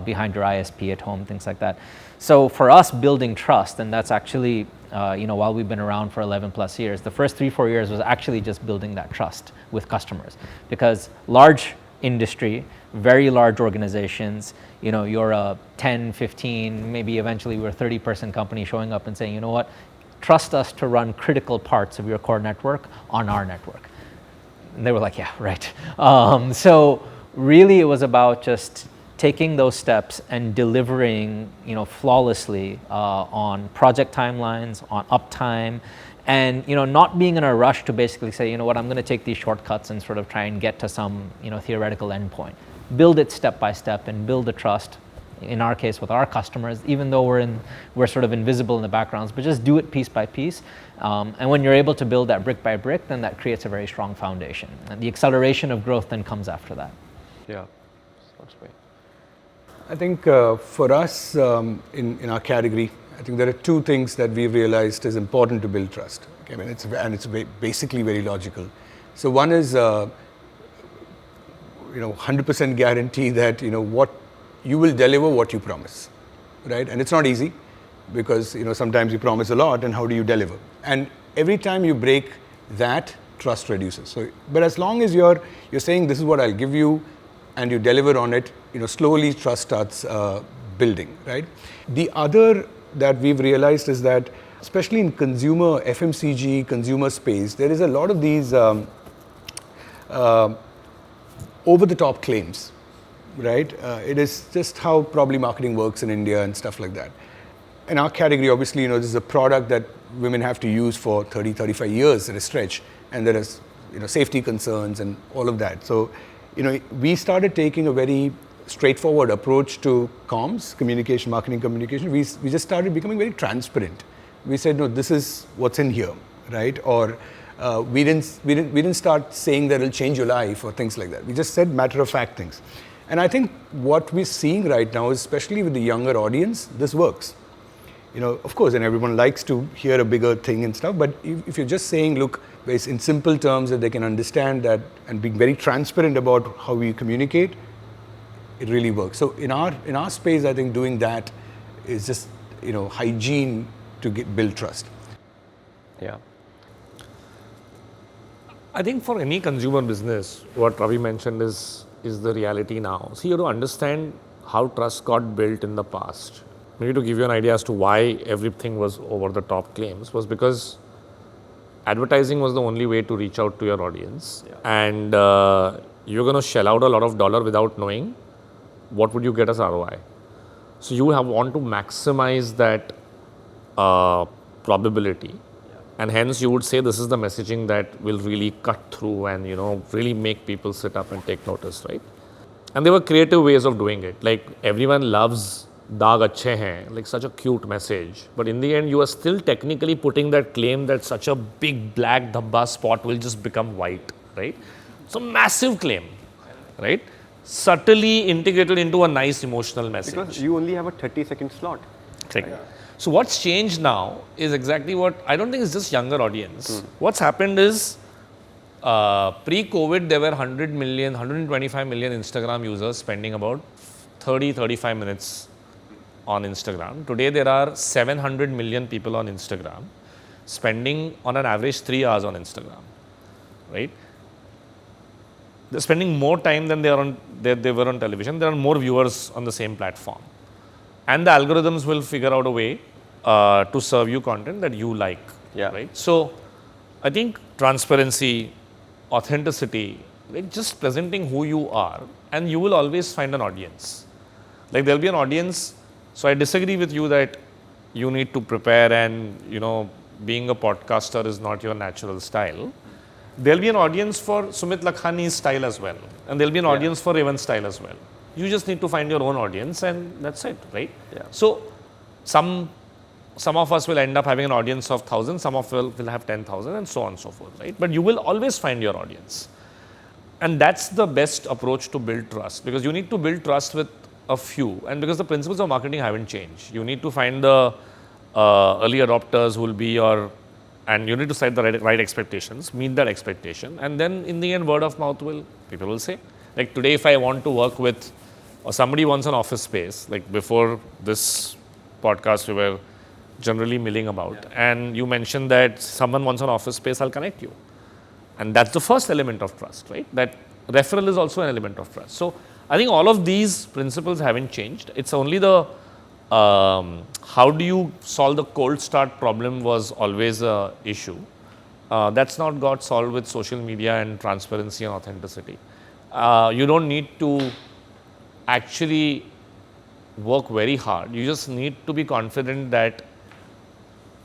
behind your ISP at home, things like that. So for us, building trust, and that's actually, while we've been around for 11 plus years, the first 3-4 years was actually just building that trust with customers, because large industry, very large organizations, you're a 10, 15, maybe eventually we're a 30-person company showing up and saying, you know what, trust us to run critical parts of your core network on our network. And they were like, yeah, right. So really it was about just taking those steps and delivering, flawlessly on project timelines, on uptime, and not being in a rush to basically say, you know what, I'm going to take these shortcuts and sort of try and get to some theoretical endpoint. Build it step by step and build the trust. In our case, with our customers, even though we're sort of invisible in the backgrounds, but just do it piece by piece. And when you're able to build that brick by brick, then that creates a very strong foundation. And the acceleration of growth then comes after that. Yeah, sounds great. I think for us in our category, I think there are two things that we've realized is important to build trust. Okay? I mean, it's basically very logical. So one is, 100% guarantee that what you will deliver what you promise, right? And it's not easy because sometimes you promise a lot, and how do you deliver? And every time you break that, trust reduces. So, but as long as you're saying this is what I'll give you, and you deliver on it, slowly trust starts building, right? The other that we've realized is that, especially in consumer, FMCG, consumer space, there is a lot of these over-the-top claims, right? It is just how probably marketing works in India and stuff like that. In our category, obviously, this is a product that women have to use for 30, 35 years at a stretch, and there is, safety concerns and all of that. So, we started taking a very straightforward approach to comms, communication, marketing communication. We just started becoming very transparent. We said, no, this is what's in here, right? Or we didn't start saying that it'll change your life or things like that. We just said matter of fact things. And I think what we're seeing right now, especially with the younger audience, this works. Of course, and everyone likes to hear a bigger thing and stuff, but if you're just saying, look, in simple terms that they can understand that, and being very transparent about how we communicate, it really works. So in our space, I think doing that is just hygiene to build trust. Yeah. I think for any consumer business, what Ravi mentioned is the reality now. So you have to understand how trust got built in the past. Maybe to give you an idea as to why everything was over the top claims was because advertising was the only way to reach out to your audience. Yeah. And you're going to shell out a lot of dollar without knowing what would you get as ROI. So you want to maximize that probability. Yeah. And hence you would say this is the messaging that will really cut through and really make people sit up and take notice, right? And there were creative ways of doing it. Like everyone loves Daag Achhe Hain, like such a cute message. But in the end, you are still technically putting that claim that such a big black dhabba spot will just become white, right? So massive claim, right? Subtly integrated into a nice emotional message. Because you only have a 30-second slot. Exactly. Yeah. So what's changed now is exactly what, I don't think it's just younger audience. What's happened is, pre-COVID, there were 100 million, 125 million Instagram users spending about 30-35 minutes on Instagram. Today, there are 700 million people on Instagram spending on an average 3 hours on Instagram, right? They're spending more time than they were on television. There are more viewers on the same platform. and the algorithms will figure out a way to serve you content that you like. Yeah. Right. So I think transparency, authenticity, like just presenting who you are, and you will always find an audience. Like there'll be an audience. So I disagree with you that you need to prepare and, being a podcaster is not your natural style. There'll be an audience for Sumit Lakhani's style as well. And there'll be an audience for Revant's style as well. You just need to find your own audience and that's it, right? Yeah. So some of us will end up having an audience of 1,000, some of us will have 10,000 and so on and so forth, right? But you will always find your audience. And that's the best approach to build trust, because you need to build trust with a few, and because the principles of marketing haven't changed. You need to find the early adopters who will be and you need to set the right expectations, meet that expectation, and then in the end, word of mouth people will say. Like today, if I want to work with, or somebody wants an office space, like before this podcast, we were generally milling about, and you mentioned that someone wants an office space, I'll connect you. And that's the first element of trust, right? That referral is also an element of trust. So I think all of these principles haven't changed. It's only the how do you solve the cold start problem was always an issue. That's not got solved with social media and transparency and authenticity. You don't need to actually work very hard. You just need to be confident that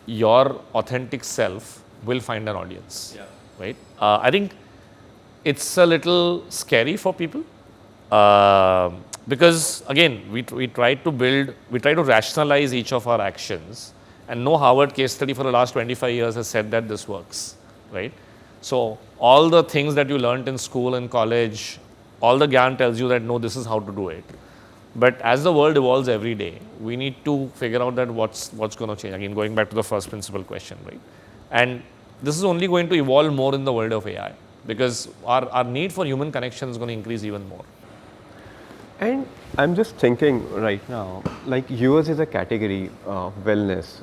your authentic self will find an audience, right? I think it's a little scary for people because again, we try to rationalize each of our actions, and no Harvard case study for the last 25 years has said that this works, right? So all the things that you learned in school and college, all the GAN tells you that no, this is how to do it. But as the world evolves every day, we need to figure out that what's going to change. Again, going back to the first principle question, right? And this is only going to evolve more in the world of AI, because our need for human connection is going to increase even more. And I'm just thinking right now, like yours is a category, wellness,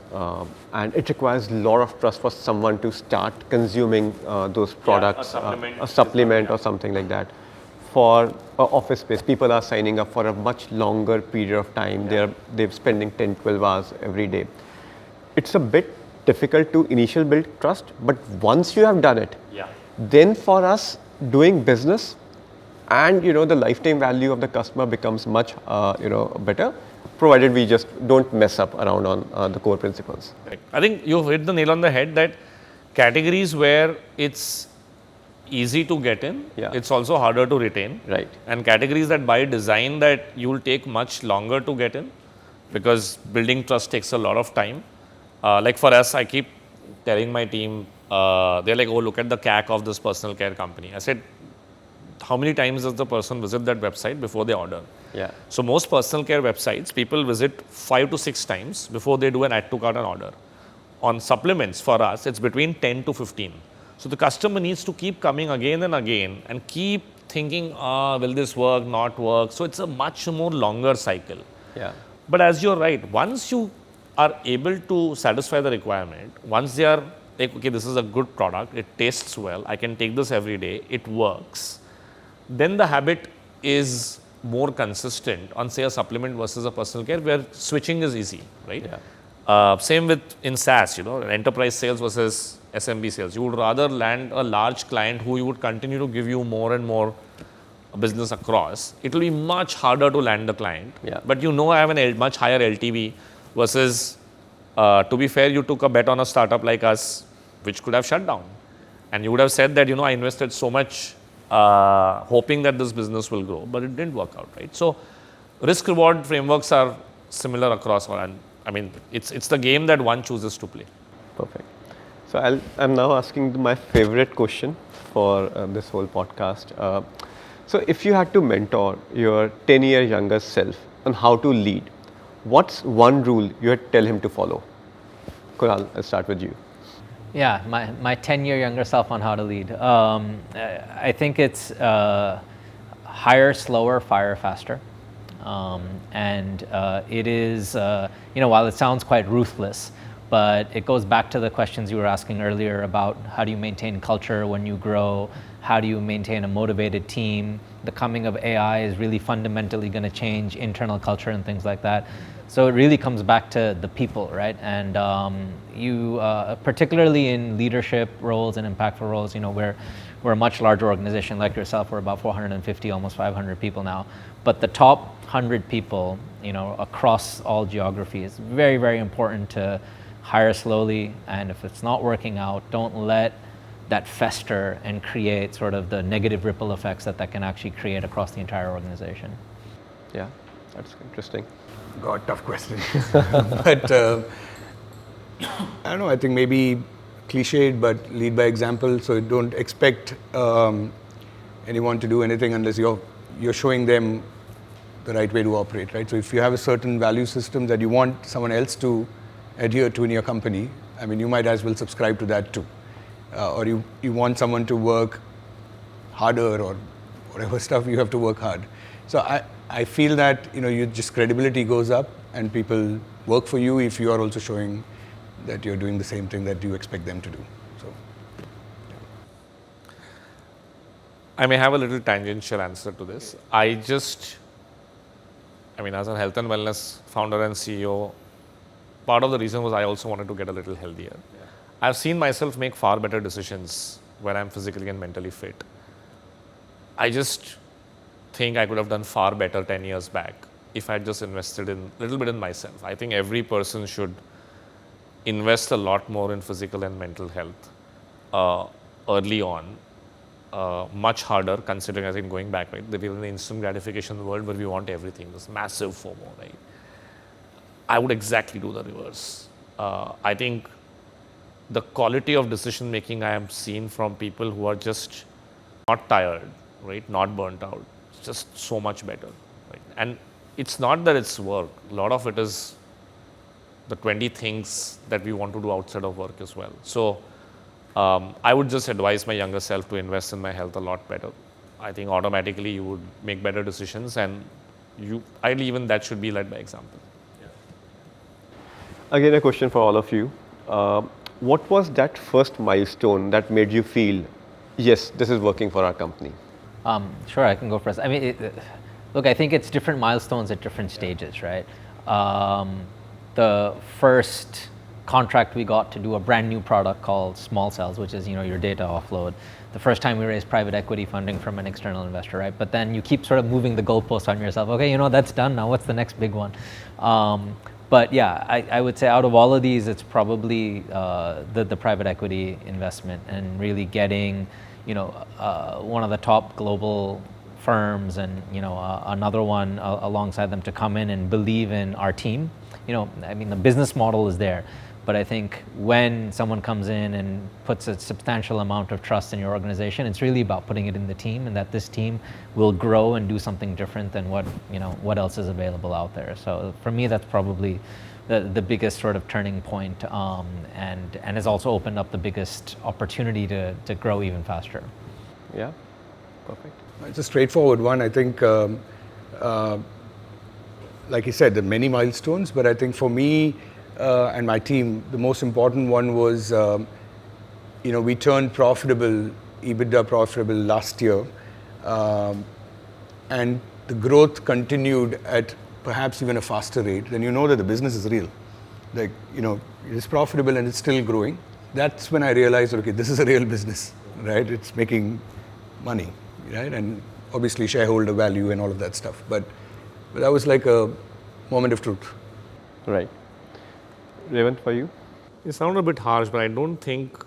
and it requires a lot of trust for someone to start consuming those products, a supplement or something like that. For office space, people are signing up for a much longer period of time. They're spending 10, 12 hours every day. It's a bit difficult to initial build trust, but once you have done it, then for us doing business, and the lifetime value of the customer becomes much better, provided we just don't mess up around on the core principles. Right. I think you've hit the nail on the head that categories where it's easy to get in, it's also harder to retain. Right. And categories that by design that you will take much longer to get in, because building trust takes a lot of time. Like for us, I keep telling my team, they're like, oh, look at the CAC of this personal care company. I said, how many times does the person visit that website before they order? Yeah. So most personal care websites, people visit 5 to 6 times before they do an add to cart and order. On supplements, for us, it's between 10 to 15. So the customer needs to keep coming again and again and keep thinking, will this work, not work? So it's a much more longer cycle. Yeah. But as you're right, once you are able to satisfy the requirement, once they are like, okay, this is a good product, it tastes well, I can take this every day, it works, then the habit is more consistent on, say, a supplement versus a personal care, where switching is easy, right? Yeah. Same with in SaaS, enterprise sales versus SMB sales. You would rather land a large client who you would continue to give you more and more business across. It will be much harder to land the client. Yeah. But I have a much higher LTV versus, to be fair, you took a bet on a startup like us, which could have shut down. And you would have said that, I invested so much hoping that this business will grow, but it didn't work out, right? So risk reward frameworks are similar across all, and I mean, it's the game that one chooses to play. Perfect. So I'm now asking my favorite question for this whole podcast. So if you had to mentor your 10-year younger self on how to lead, what's one rule you would tell him to follow? Kunal, I'll start with you. Yeah, my 10-year younger self on how to lead. I think it's hire slower, fire faster. And it is, while it sounds quite ruthless, but it goes back to the questions you were asking earlier about how do you maintain culture when you grow, how do you maintain a motivated team. The coming of AI is really fundamentally going to change internal culture and things like that. So it really comes back to the people, right? And you, particularly in leadership roles and impactful roles, we're a much larger organization like yourself. We're about 450, almost 500 people now. But the top 100 people, across all geographies, very, very important to hire slowly. And if it's not working out, don't let that fester and create sort of the negative ripple effects that can actually create across the entire organization. Yeah, that's interesting. God, tough question. But I don't know, I think maybe cliched, but lead by example. So don't expect anyone to do anything unless you're showing them the right way to operate, right? So if you have a certain value system that you want someone else to adhere to in your company, I mean, you might as well subscribe to that too. Or you want someone to work harder or whatever stuff, you have to work hard. So I feel that you just credibility goes up and people work for you if you are also showing that you're doing the same thing that you expect them to do. So I may have a little tangential answer to this. As a health and wellness founder and CEO, part of the reason was I also wanted to get a little healthier. Yeah. I've seen myself make far better decisions when I'm physically and mentally fit. I just think I could have done far better 10 years back if I'd just invested in a little bit in myself. I think every person should invest a lot more in physical and mental health early on. Much harder considering, I think, going back, right? We're in the instant gratification world where we want everything, this massive FOMO, right? I would exactly do the reverse. I think the quality of decision making I am seeing from people who are just not tired, right? Not burnt out. It's just so much better, right? And it's not that it's work. A lot of it is the 20 things that we want to do outside of work as well. So I would just advise my younger self to invest in my health a lot better. I think automatically you would make better decisions, and ideally even that should be led by example. Again, a question for all of you. What was that first milestone that made you feel, yes, this is working for our company? Sure, I can go first. I mean, look, I think it's different milestones at different stages, right? The first contract we got to do a brand new product called Small Cells, which is your data offload. The first time we raised private equity funding from an external investor, right? But then you keep sort of moving the goalposts on yourself. Okay, that's done now. What's the next big one? But yeah, I would say out of all of these, it's probably the private equity investment and really getting one of the top global firms and another one alongside them to come in and believe in our team. The business model is there. But I think when someone comes in and puts a substantial amount of trust in your organization, it's really about putting it in the team, and that this team will grow and do something different than what else is available out there. So for me, that's probably the biggest sort of turning point, and has also opened up the biggest opportunity to grow even faster. Yeah, perfect. It's a straightforward one. I think, like you said, there are many milestones, but I think for me, and my team, the most important one was, we turned profitable, EBITDA profitable last year, and the growth continued at perhaps even a faster rate. Then that the business is real. Like, it's profitable and it's still growing. That's when I realized, okay, this is a real business, right? It's making money, right? And obviously shareholder value and all of that stuff. But that was like a moment of truth. Right. Revant, for you? It sounded a bit harsh, but I don't think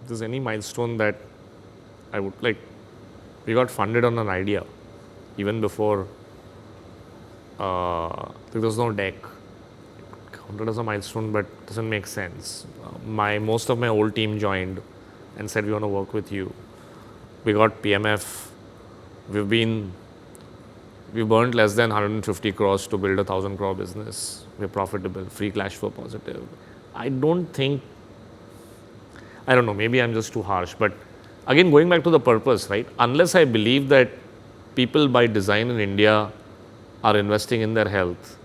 there's any milestone that I would like. We got funded on an idea, even before there was no deck. Counted as a milestone, but doesn't make sense. Most of my old team joined and said, we want to work with you. We got PMF. We burned less than 150 crores to build a 1,000 crore business. We're profitable, free cash flow positive. I don't know, maybe I'm just too harsh, but again, going back to the purpose, right? Unless I believe that people by design in India are investing in their health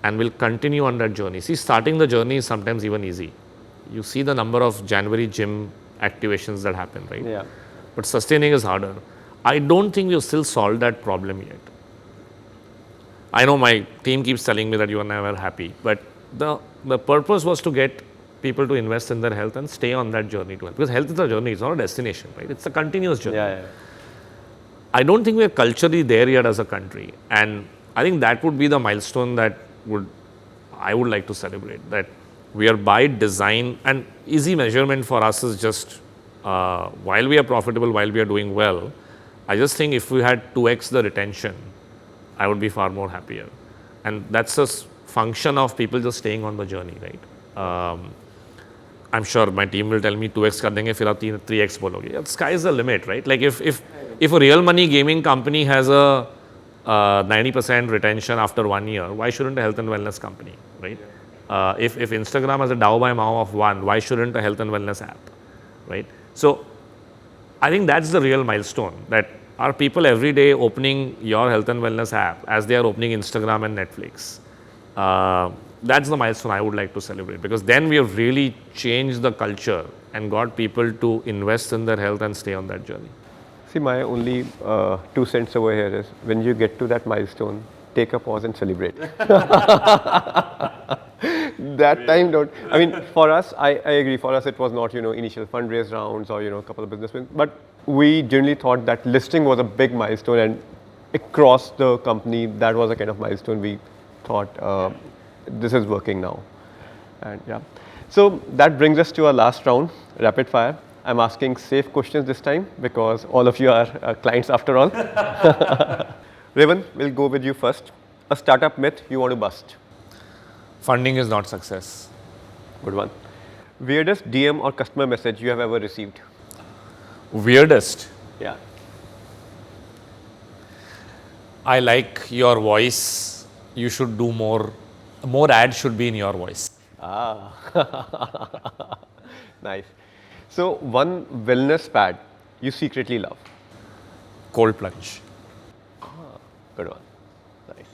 and will continue on that journey. See, starting the journey is sometimes even easy. You see the number of January gym activations that happen, right? Yeah. But sustaining is harder. I don't think we've still solved that problem yet. I know my team keeps telling me that you are never happy, but the purpose was to get people to invest in their health and stay on that journey to health. Because health is a journey, it's not a destination, right? It's a continuous journey. I don't think we are culturally there yet as a country, and I think that would be the milestone that I would like to celebrate, that we are by design, and easy measurement for us is just while we are profitable, while we are doing well, I just think if we had 2x the retention, I would be far more happier. And that's a function of people just staying on the journey, right? I'm sure my team will tell me 2x kar denge, fir aap 3x bologe. Yeah, the sky is the limit, right? Like if a real money gaming company has a 90% retention after 1 year, why shouldn't a health and wellness company, right? If Instagram has a DAU by MAU of 1, why shouldn't a health and wellness app, right? So I think that's the real milestone, that are people every day opening your health and wellness app as they are opening Instagram and Netflix. That's the milestone I would like to celebrate, because then we have really changed the culture and got people to invest in their health and stay on that journey. See, my only 2 cents over here is when you get to that milestone, take a pause and celebrate. That time don't, I mean, for us, I agree, for us it was not, initial fundraise rounds or, a couple of business wins, but we generally thought that listing was a big milestone, and across the company, that was a kind of milestone we thought this is working now. And yeah, so that brings us to our last round, rapid fire. I'm asking safe questions this time because all of you are clients after all. Revant, we'll go with you first. A startup myth you want to bust? Funding is not success. Good one. Weirdest DM or customer message you have ever received? Weirdest? Yeah. I like your voice. You should do more ads should be in your voice. Ah, nice. So one wellness fad you secretly love? Cold plunge. Good one. Nice.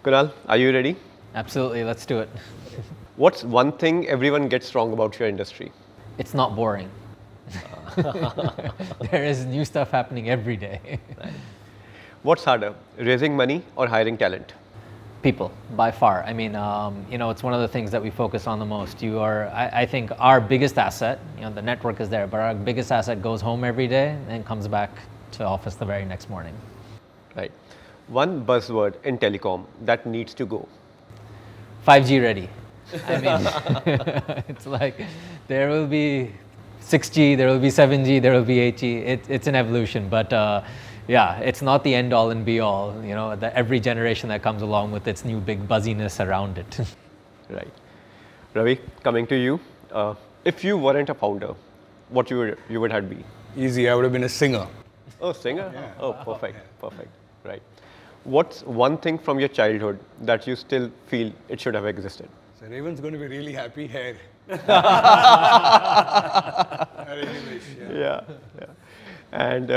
Kunal, are you ready? Absolutely, let's do it. What's one thing everyone gets wrong about your industry? It's not boring. There is new stuff happening every day. What's harder, raising money or hiring talent? People, by far. I mean, it's one of the things that we focus on the most. I think our biggest asset, the network is there, but our biggest asset goes home every day and comes back to office the very next morning. Right. One buzzword in telecom that needs to go. 5G ready. I mean, it's like there will be 6G, there will be 7G, there will be 8G. It's an evolution, but yeah, it's not the end all and be all. Every generation that comes along with its new big buzziness around it. Right. Ravi, coming to you. If you weren't a founder, what you would have been? Easy, I would have been a singer. Oh, singer? Yeah. Oh, perfect, perfect. Right. What's one thing from your childhood that you still feel it should have existed? So Raven's going to be really happy. Hair. I really wish. Yeah. And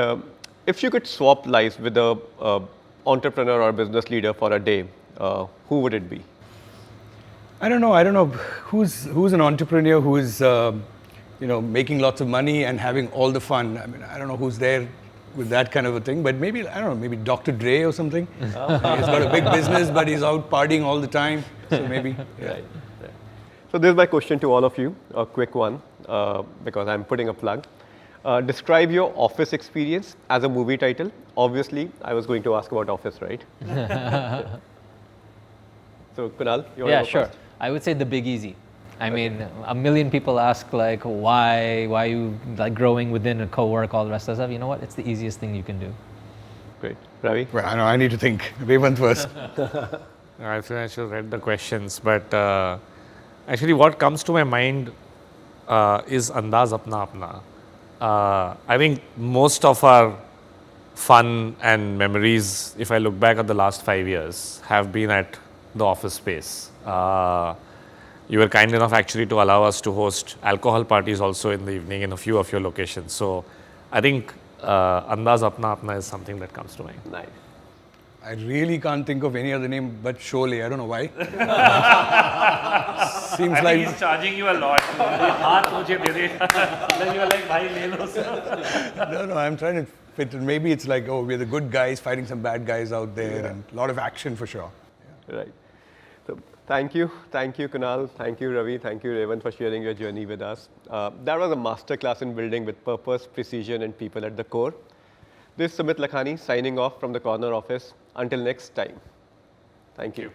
if you could swap lives with a entrepreneur or business leader for a day, who would it be? I don't know who's an entrepreneur who is making lots of money and having all the fun. I mean, I don't know who's there with that kind of a thing, but maybe, I don't know, maybe Dr. Dre or something. He's got a big business, but he's out partying all the time. So maybe. Yeah. Right. So this is my question to all of you, a quick one, because I'm putting a plug. Describe your office experience as a movie title. Obviously, I was going to ask about Office, right? So Kunal, you want to go sure. first? I would say The Big Easy. I mean, a million people ask like, why you like growing within a co-work, all the rest of the stuff. You know what? It's the easiest thing you can do. Great. Ravi? Well, I know, I need to think. Revant first. I think I should read the questions, but actually what comes to my mind is Andaz Apna Apna. I think most of our fun and memories, if I look back at the last 5 years, have been at the office space. You were kind enough actually to allow us to host alcohol parties also in the evening in a few of your locations. So I think Andaz Apna Apna is something that comes to mind. Nice. I really can't think of any other name but Sholay. I don't know why. Seems like he's charging you a lot. Then you are like, bhai, le lo. no, I'm trying to fit. And maybe it's like, oh, we're the good guys fighting some bad guys out there, and a lot of action for sure. Right. So thank you, Kunal. Thank you, Ravi. Thank you, Revant, for sharing your journey with us. That was a masterclass in building with purpose, precision, and people at the core. This is Sumit Lakhani signing off from the corner office. Until next time. Thank you.